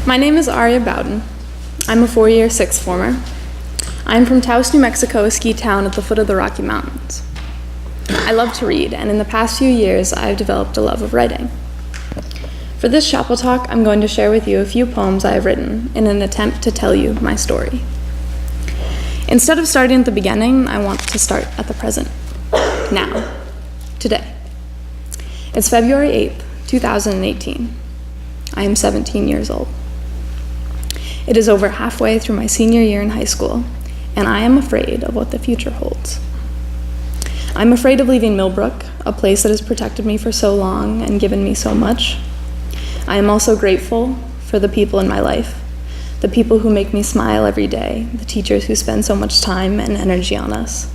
My name is Aria Bowden. I'm a four-year sixth former. I'm from Taos, New Mexico, a ski town at the foot of the Rocky Mountains. I love to read, and in the past few years, I've developed a love of writing. For this chapel talk, I'm going to share with you a few poems I have written in an attempt to tell you my story. Instead of starting at the beginning, I want to start at the present. Now. Today. It's February 8th, 2018. I am 17 years old. It is over halfway through my senior year in high school, and I am afraid of what the future holds. I'm afraid of leaving Millbrook, a place that has protected me for so long and given me so much. I am also grateful for the people in my life, the people who make me smile every day, the teachers who spend so much time and energy on us.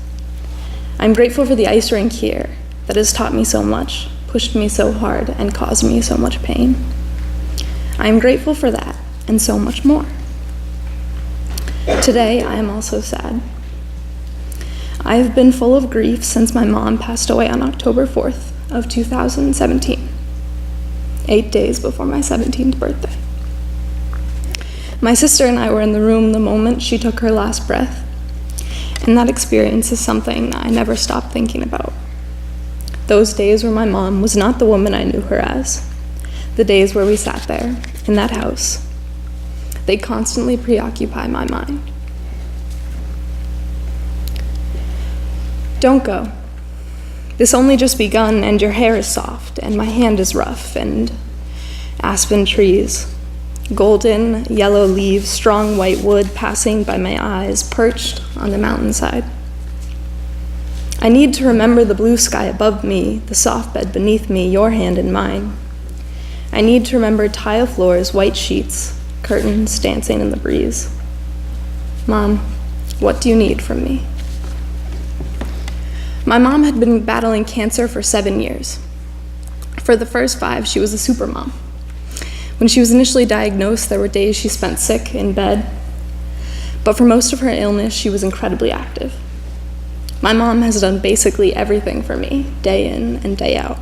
I'm grateful for the ice rink here that has taught me so much, pushed me so hard, and caused me so much pain. I am grateful for that and so much more. Today, I am also sad. I have been full of grief since my mom passed away on October 4th of 2017, 8 days before my 17th birthday. My sister and I were in the room the moment she took her last breath, and that experience is something I never stopped thinking about. Those days where my mom was not the woman I knew her as, the days where we sat there in that house, they constantly preoccupy my mind. Don't go. This only just begun, and your hair is soft, and my hand is rough, and aspen trees, golden yellow leaves, strong white wood passing by my eyes, perched on the mountainside. I need to remember the blue sky above me, the soft bed beneath me, your hand in mine. I need to remember tile floors, white sheets, curtains dancing in the breeze. Mom, what do you need from me? My mom had been battling cancer for 7 years. For the first 5, she was a super mom. When she was initially diagnosed, there were days she spent sick in bed, but for most of her illness, she was incredibly active. My mom has done basically everything for me, day in and day out.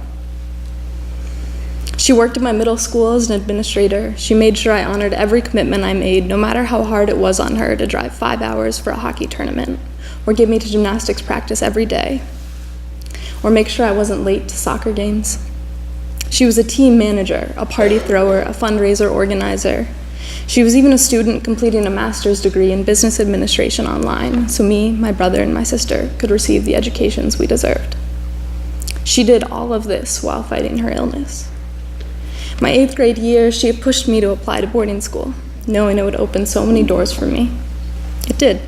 She worked at my middle school as an administrator. She made sure I honored every commitment I made, no matter how hard it was on her to drive 5 hours for a hockey tournament, or get me to gymnastics practice every day, or make sure I wasn't late to soccer games. She was a team manager, a party thrower, a fundraiser organizer. She was even a student completing a master's degree in business administration online, so me, my brother, and my sister could receive the educations we deserved. She did all of this while fighting her illness. My 8th grade year, she had pushed me to apply to boarding school, knowing it would open so many doors for me. It did.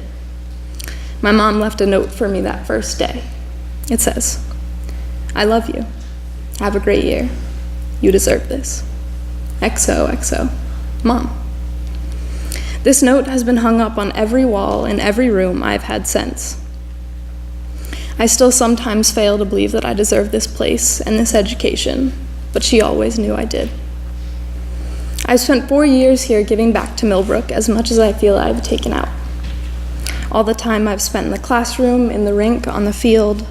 My mom left a note for me that first day. It says, "I love you. Have a great year. You deserve this. XOXO, Mom." This note has been hung up on every wall in every room I've had since. I still sometimes fail to believe that I deserve this place and this education, but she always knew I did. I've spent 4 years here giving back to Millbrook as much as I feel I've taken out. All the time I've spent in the classroom, in the rink, on the field,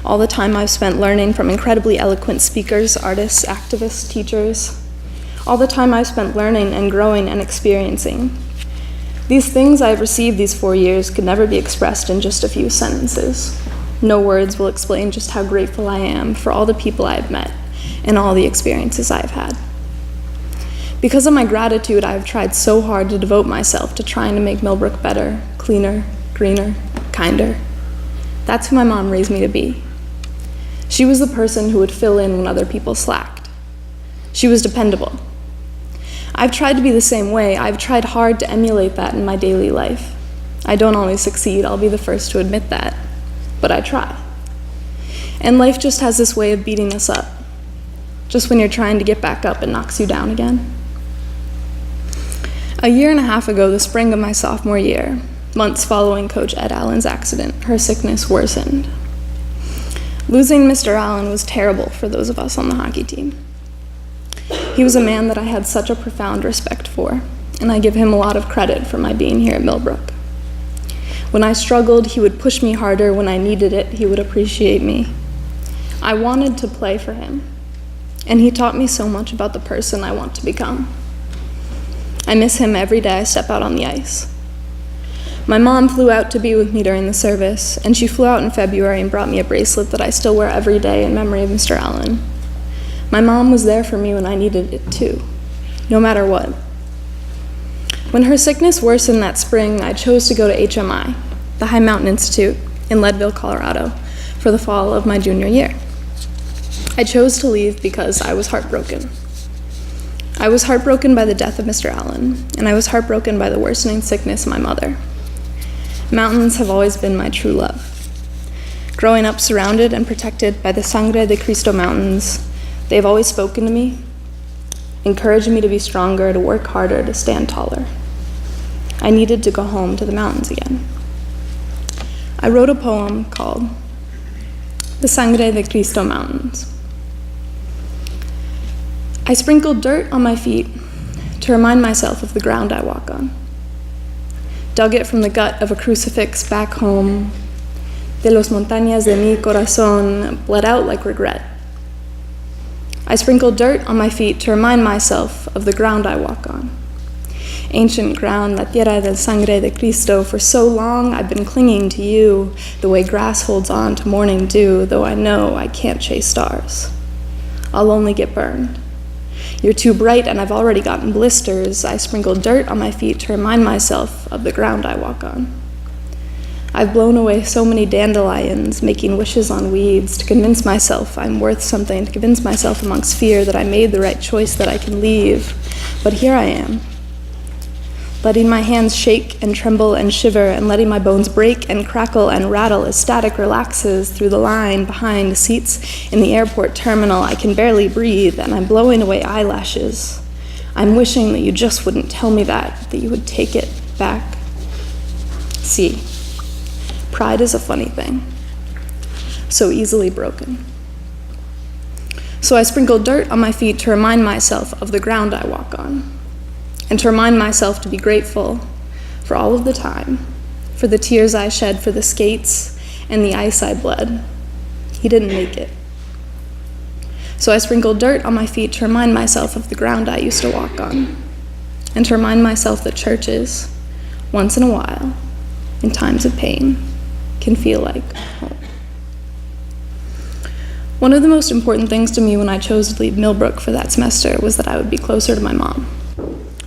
all the time I've spent learning from incredibly eloquent speakers, artists, activists, teachers, all the time I've spent learning and growing and experiencing. These things I've received these 4 years could never be expressed in just a few sentences. No words will explain just how grateful I am for all the people I've met and all the experiences I've had. Because of my gratitude, I've tried so hard to devote myself to trying to make Millbrook better, cleaner, greener, kinder. That's who my mom raised me to be. She was the person who would fill in when other people slacked. She was dependable. I've tried to be the same way. I've tried hard to emulate that in my daily life. I don't always succeed, I'll be the first to admit that, but I try. And life just has this way of beating us up. Just when you're trying to get back up, it knocks you down again. A year and a half ago, the spring of my sophomore year, months following Coach Ed Allen's accident, her sickness worsened. Losing Mr. Allen was terrible for those of us on the hockey team. He was a man that I had such a profound respect for, and I give him a lot of credit for my being here at Millbrook. When I struggled, he would push me harder. When I needed it, he would appreciate me. I wanted to play for him, and he taught me so much about the person I want to become. I miss him every day I step out on the ice. My mom flew out to be with me during the service, and she flew out in February and brought me a bracelet that I still wear every day in memory of Mr. Allen. My mom was there for me when I needed it too, no matter what. When her sickness worsened that spring, I chose to go to HMI, the High Mountain Institute, in Leadville, Colorado, for the fall of my junior year. I chose to leave because I was heartbroken. I was heartbroken by the death of Mr. Allen, and I was heartbroken by the worsening sickness of my mother. Mountains have always been my true love. Growing up surrounded and protected by the Sangre de Cristo Mountains, they've always spoken to me, encouraging me to be stronger, to work harder, to stand taller. I needed to go home to the mountains again. I wrote a poem called The Sangre de Cristo Mountains. I sprinkled dirt on my feet to remind myself of the ground I walk on. Dug it from the gut of a crucifix back home. De los montañas de mi corazón bled out like regret. I sprinkled dirt on my feet to remind myself of the ground I walk on. Ancient ground, la tierra del sangre de Cristo, for so long I've been clinging to you, the way grass holds on to morning dew, though I know I can't chase stars. I'll only get burned. You're too bright and I've already gotten blisters. I sprinkled dirt on my feet to remind myself of the ground I walk on. I've blown away so many dandelions, making wishes on weeds, to convince myself I'm worth something, to convince myself amongst fear that I made the right choice, that I can leave. But here I am, letting my hands shake and tremble and shiver, and letting my bones break and crackle and rattle as static relaxes through the line behind seats in the airport terminal. I can barely breathe, and I'm blowing away eyelashes. I'm wishing that you just wouldn't tell me that you would take it back. See, pride is a funny thing, so easily broken. So I sprinkled dirt on my feet to remind myself of the ground I walk on, and to remind myself to be grateful for all of the time, for the tears I shed, for the skates and the ice I bled. He didn't make it. So I sprinkled dirt on my feet to remind myself of the ground I used to walk on, and to remind myself that churches, once in a while, in times of pain, can feel like home. One of the most important things to me when I chose to leave Millbrook for that semester was that I would be closer to my mom.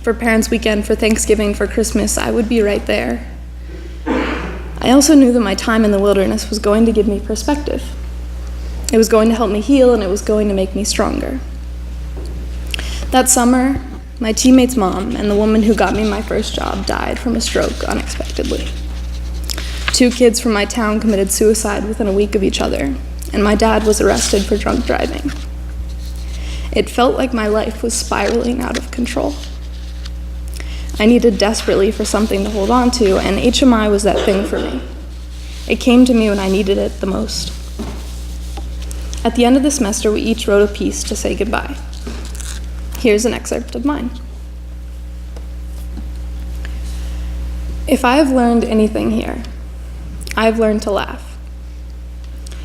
For Parents' Weekend, for Thanksgiving, for Christmas, I would be right there. I also knew that my time in the wilderness was going to give me perspective. It was going to help me heal, and it was going to make me stronger. That summer, my teammate's mom and the woman who got me my first job died from a stroke unexpectedly. 2 kids from my town committed suicide within a week of each other, and my dad was arrested for drunk driving. It felt like my life was spiraling out of control. I needed desperately for something to hold on to, and HMI was that thing for me. It came to me when I needed it the most. At the end of the semester, we each wrote a piece to say goodbye. Here's an excerpt of mine. If I have learned anything here, I've learned to laugh.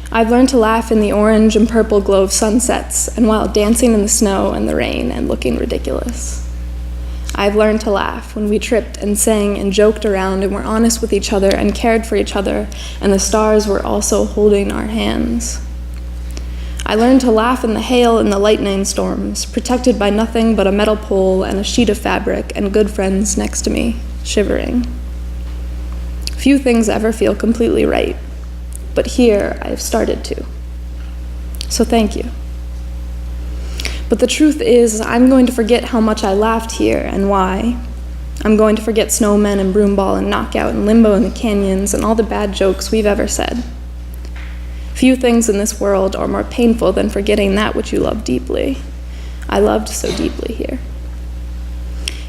I've learned to laugh in the orange and purple glow of sunsets, and while dancing in the snow and the rain and looking ridiculous. I've learned to laugh when we tripped and sang and joked around and were honest with each other and cared for each other, and the stars were also holding our hands. I learned to laugh in the hail and the lightning storms, protected by nothing but a metal pole and a sheet of fabric and good friends next to me, shivering. Few things ever feel completely right, but here I've started to. So thank you. But the truth is, I'm going to forget how much I laughed here and why. I'm going to forget snowmen and broomball and knockout and limbo in the canyons and all the bad jokes we've ever said. Few things in this world are more painful than forgetting that which you love deeply. I loved so deeply here.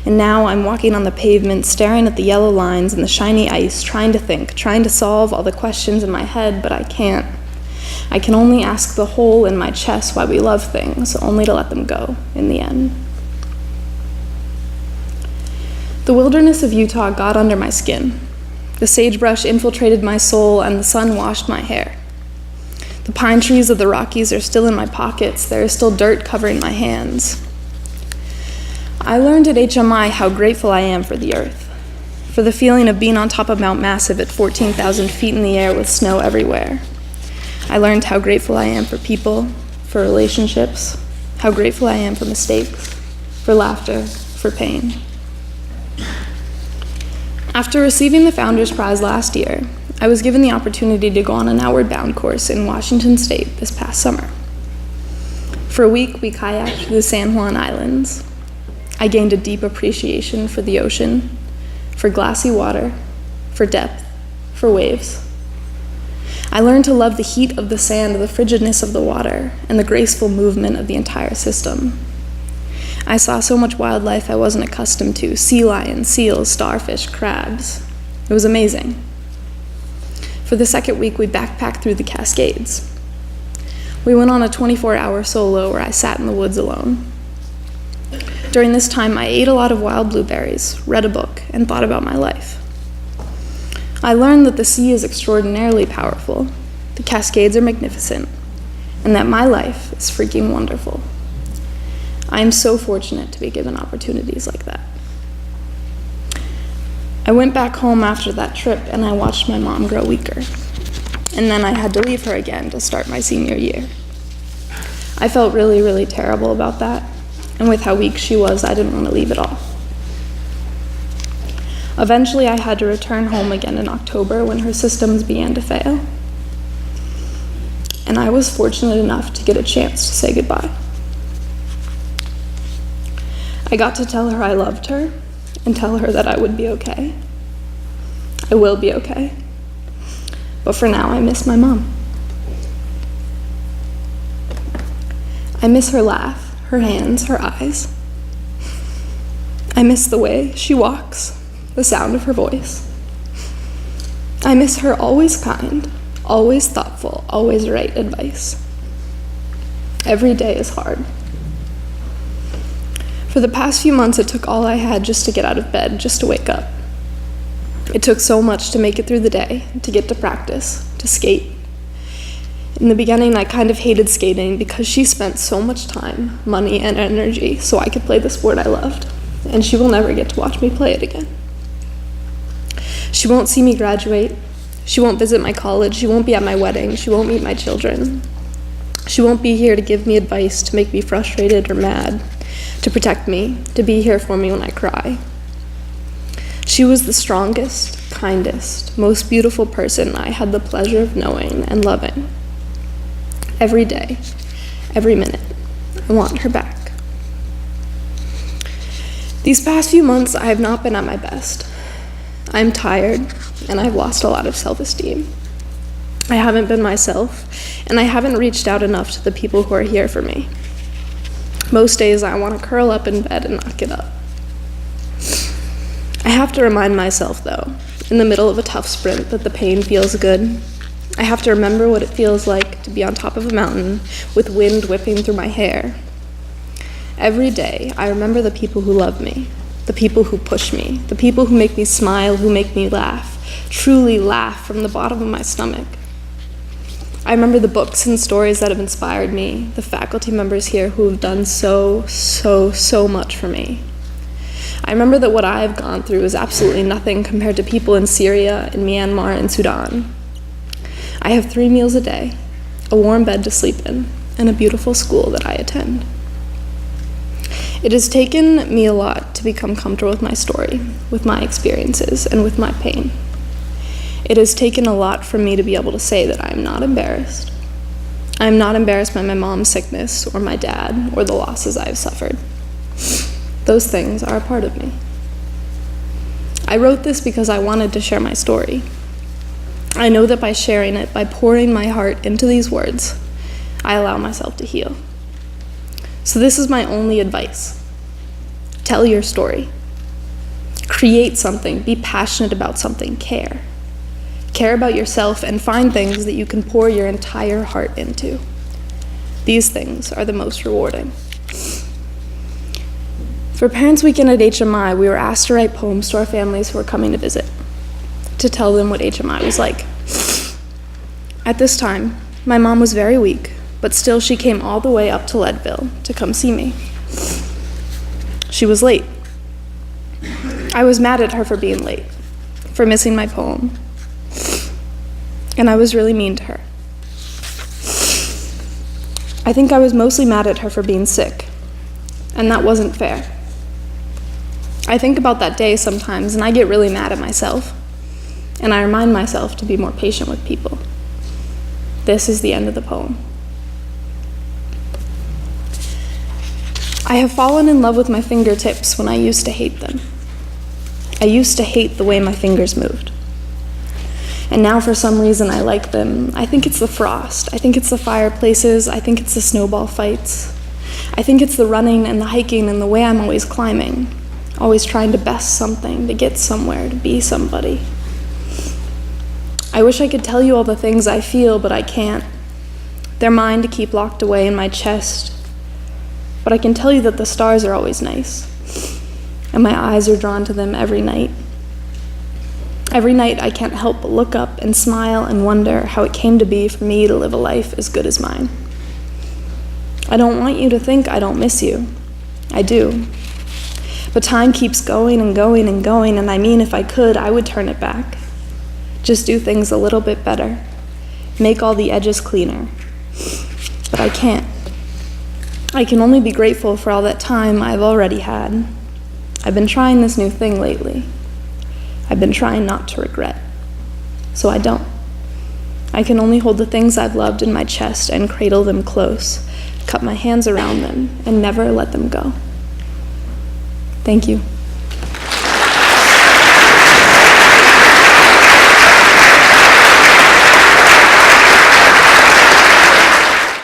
And now I'm walking on the pavement, staring at the yellow lines and the shiny ice, trying to think, trying to solve all the questions in my head, but I can't. I can only ask the hole in my chest why we love things, only to let them go in the end. The wilderness of Utah got under my skin. The sagebrush infiltrated my soul, and the sun washed my hair. The pine trees of the Rockies are still in my pockets. There is still dirt covering my hands. I learned at HMI how grateful I am for the earth, for the feeling of being on top of Mount Massive at 14,000 feet in the air with snow everywhere. I learned how grateful I am for people, for relationships, how grateful I am for mistakes, for laughter, for pain. After receiving the Founders Prize last year, I was given the opportunity to go on an Outward Bound course in Washington State this past summer. For a week, we kayaked through the San Juan Islands. I gained a deep appreciation for the ocean, for glassy water, for depth, for waves. I learned to love the heat of the sand, the frigidness of the water, and the graceful movement of the entire system. I saw so much wildlife I wasn't accustomed to: sea lions, seals, starfish, crabs. It was amazing. For the second week, we backpacked through the Cascades. We went on a 24-hour solo where I sat in the woods alone. During this time, I ate a lot of wild blueberries, read a book, and thought about my life. I learned that the sea is extraordinarily powerful, the Cascades are magnificent, and that my life is freaking wonderful. I am so fortunate to be given opportunities like that. I went back home after that trip and I watched my mom grow weaker. And then I had to leave her again to start my senior year. I felt really, really terrible about that. And with how weak she was, I didn't want to leave at all. Eventually, I had to return home again in October when her systems began to fail. And I was fortunate enough to get a chance to say goodbye. I got to tell her I loved her and tell her that I would be okay. I will be okay. But for now, I miss my mom. I miss her laugh, her hands, her eyes. I miss the way she walks, the sound of her voice. I miss her always kind, always thoughtful, always right advice. Every day is hard. For the past few months, it took all I had just to get out of bed, just to wake up. It took so much to make it through the day, to get to practice, to skate. In the beginning, I kind of hated skating because she spent so much time, money, and energy so I could play the sport I loved, and she will never get to watch me play it again. She won't see me graduate. She won't visit my college. She won't be at my wedding. She won't meet my children. She won't be here to give me advice, to make me frustrated or mad, to protect me, to be here for me when I cry. She was the strongest, kindest, most beautiful person I had the pleasure of knowing and loving. Every day, every minute, I want her back. These past few months, I have not been at my best. I'm tired, and I've lost a lot of self-esteem. I haven't been myself, and I haven't reached out enough to the people who are here for me. Most days, I want to curl up in bed and not get up. I have to remind myself, though, in the middle of a tough sprint, that the pain feels good. I have to remember what it feels like to be on top of a mountain with wind whipping through my hair. Every day, I remember the people who love me, the people who push me, the people who make me smile, who make me laugh, truly laugh from the bottom of my stomach. I remember the books and stories that have inspired me, the faculty members here who have done so much for me. I remember that what I have gone through is absolutely nothing compared to people in Syria, in Myanmar, and Sudan. I have 3 meals a day, a warm bed to sleep in, and a beautiful school that I attend. It has taken me a lot to become comfortable with my story, with my experiences, and with my pain. It has taken a lot for me to be able to say that I am not embarrassed. I am not embarrassed by my mom's sickness, or my dad, or the losses I have suffered. Those things are a part of me. I wrote this because I wanted to share my story. I know that by sharing it, by pouring my heart into these words, I allow myself to heal. So this is my only advice. Tell your story. Create something. Be passionate about something. Care. Care about yourself and find things that you can pour your entire heart into. These things are the most rewarding. For Parents Weekend at HMI, we were asked to write poems to our families who were coming to visit, to tell them what HMI was like. At this time, my mom was very weak, but still she came all the way up to Leadville to come see me. She She was late. I was mad at her for being late, for missing my poem. And I was really mean to her. I think I was mostly mad at her for being sick, and that wasn't fair. I think about that day sometimes, and I get really mad at myself, and I remind myself to be more patient with people. This is the end of the poem. I have fallen in love with my fingertips when I used to hate them. I used to hate the way my fingers moved. And now for some reason I like them. I think it's the frost. I think it's the fireplaces. I think it's the snowball fights. I think it's the running and the hiking and the way I'm always climbing, always trying to best something, to get somewhere, to be somebody. I wish I could tell you all the things I feel, but I can't. They're mine to keep locked away in my chest. But I can tell you that the stars are always nice, and my eyes are drawn to them every night. Every night I can't help but look up and smile and wonder how it came to be for me to live a life as good as mine. I don't want you to think I don't miss you. I do. But time keeps going and going and going, and I mean, if I could, I would turn it back. Just do things a little bit better. Make all the edges cleaner. But I can't. I can only be grateful for all that time I've already had. I've been trying this new thing lately. I've been trying not to regret. So I don't. I can only hold the things I've loved in my chest and cradle them close, cup my hands around them, and never let them go. Thank you.